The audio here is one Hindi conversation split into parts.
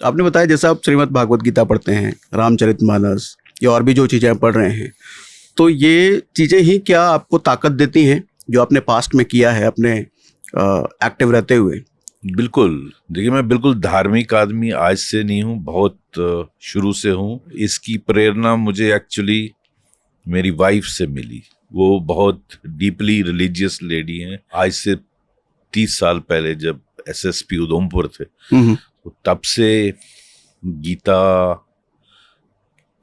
आपने बताया जैसे आप श्रीमद् भागवत गीता पढ़ते हैं, रामचरितमानस या और भी जो चीज़ें आप पढ़ रहे हैं, तो ये चीज़ें ही क्या आपको ताकत देती हैं जो आपने पास्ट में किया है अपने एक्टिव रहते हुए? बिल्कुल। देखिए, मैं बिल्कुल धार्मिक आदमी आज से नहीं हूँ, बहुत शुरू से हूँ। इसकी प्रेरणा मुझे एक्चुअली मेरी वाइफ से मिली। वो बहुत डीपली रिलीजियस लेडी हैं। आज से 30 साल पहले जब एसएसपी उधमपुर थे, तो तब से गीता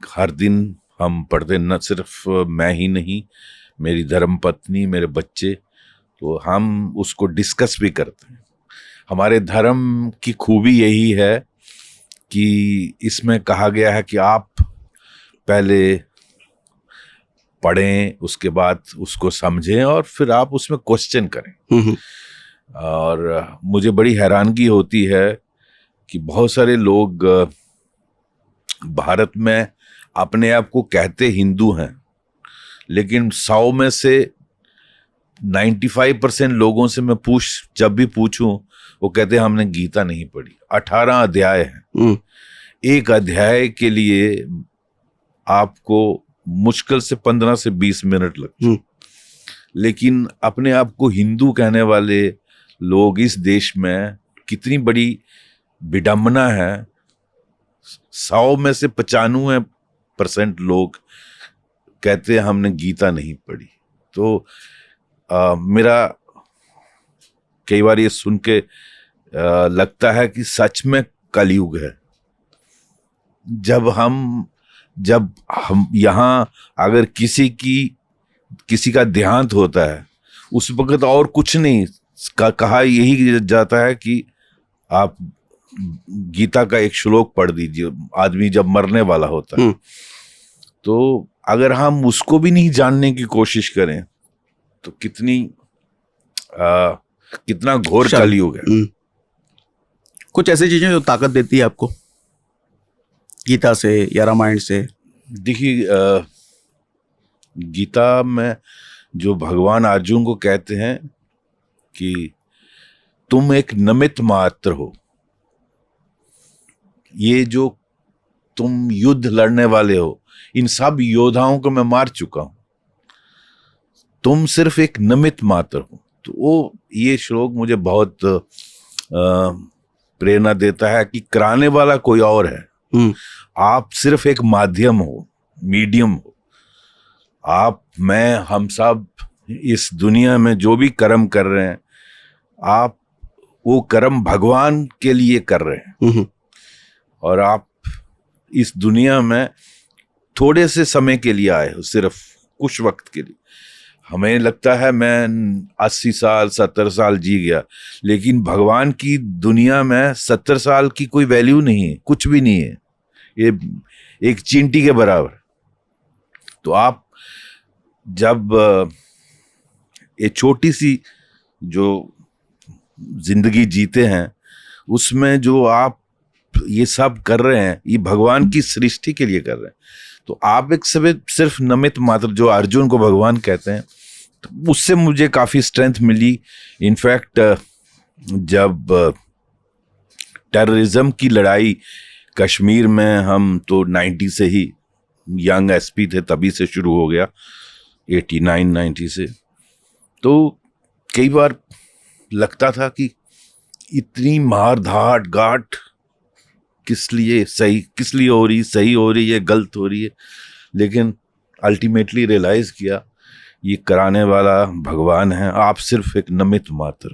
हर दिन हम पढ़ते, न सिर्फ मैं ही नहीं, मेरी धर्मपत्नी, मेरे बच्चे, तो हम उसको डिस्कस भी करते हैं। हमारे धर्म की खूबी यही है कि इसमें कहा गया है कि आप पहले पढ़ें, उसके बाद उसको समझें और फिर आप उसमें क्वेश्चन करें। और मुझे बड़ी हैरानगी होती है कि बहुत सारे लोग भारत में अपने आप को कहते हिंदू हैं, लेकिन 100 में से 95% लोगों से मैं जब भी पूछूं, वो कहते हैं हमने गीता नहीं पढ़ी। 18 अध्याय हैं। एक अध्याय के लिए आपको मुश्किल से 15 से 20 मिनट लगते हैं। लेकिन अपने आप को हिंदू कहने वाले लोग इस देश में कितनी बड़ी विडंबना है। 100 में से 95% लोग कहते हैं हमने गीता नहीं पढ़ी। तो मेरा कई बार ये सुन के लगता है कि सच में कलयुग है। जब हम यहाँ अगर किसी का देहांत होता है, उस वक्त और कुछ नहीं कहा यही जाता है कि आप गीता का एक श्लोक पढ़ दीजिए, आदमी जब मरने वाला होता है। तो अगर हम उसको भी नहीं जानने की कोशिश करें तो कितना घोर कलयुग है। कुछ ऐसी चीजें जो ताकत देती है आपको गीता से या रामायण से? देखिए, गीता में जो भगवान अर्जुन को कहते हैं कि तुम एक निमित्त मात्र हो, ये जो तुम युद्ध लड़ने वाले हो, इन सब योद्धाओं को मैं मार चुका हूं, तुम सिर्फ एक निमित्त मात्र हो। तो ये श्लोक मुझे बहुत प्रेरणा देता है कि कराने वाला कोई और है। आप सिर्फ एक माध्यम हो, मीडियम हो। हम सब इस दुनिया में जो भी कर्म कर रहे हैं, आप वो कर्म भगवान के लिए कर रहे हैं। और आप इस दुनिया में थोड़े से समय के लिए आए हो, सिर्फ कुछ वक्त के लिए। हमें लगता है मैं 80 साल 70 साल जी गया, लेकिन भगवान की दुनिया में 70 साल की कोई वैल्यू नहीं है, कुछ भी नहीं है। ये एक चींटी के बराबर। तो आप जब ये छोटी सी जो जिंदगी जीते हैं, उसमें जो आप ये सब कर रहे हैं, ये भगवान की सृष्टि के लिए कर रहे हैं। तो आप एक सिर्फ निमित्त मात्र, जो अर्जुन को भगवान कहते हैं, तो उससे मुझे काफी स्ट्रेंथ मिली। इनफैक्ट जब टेररिज्म की लड़ाई कश्मीर में, हम तो 90 से ही यंग एसपी थे, तभी से शुरू हो गया, 89-90 से। तो कई बार लगता था कि इतनी मार धाड़ गाट किस लिए हो रही, सही हो रही है, गलत हो रही है। लेकिन अल्टीमेटली रियलाइज किया ये कराने वाला भगवान है, आप सिर्फ एक निमित्त मात्र।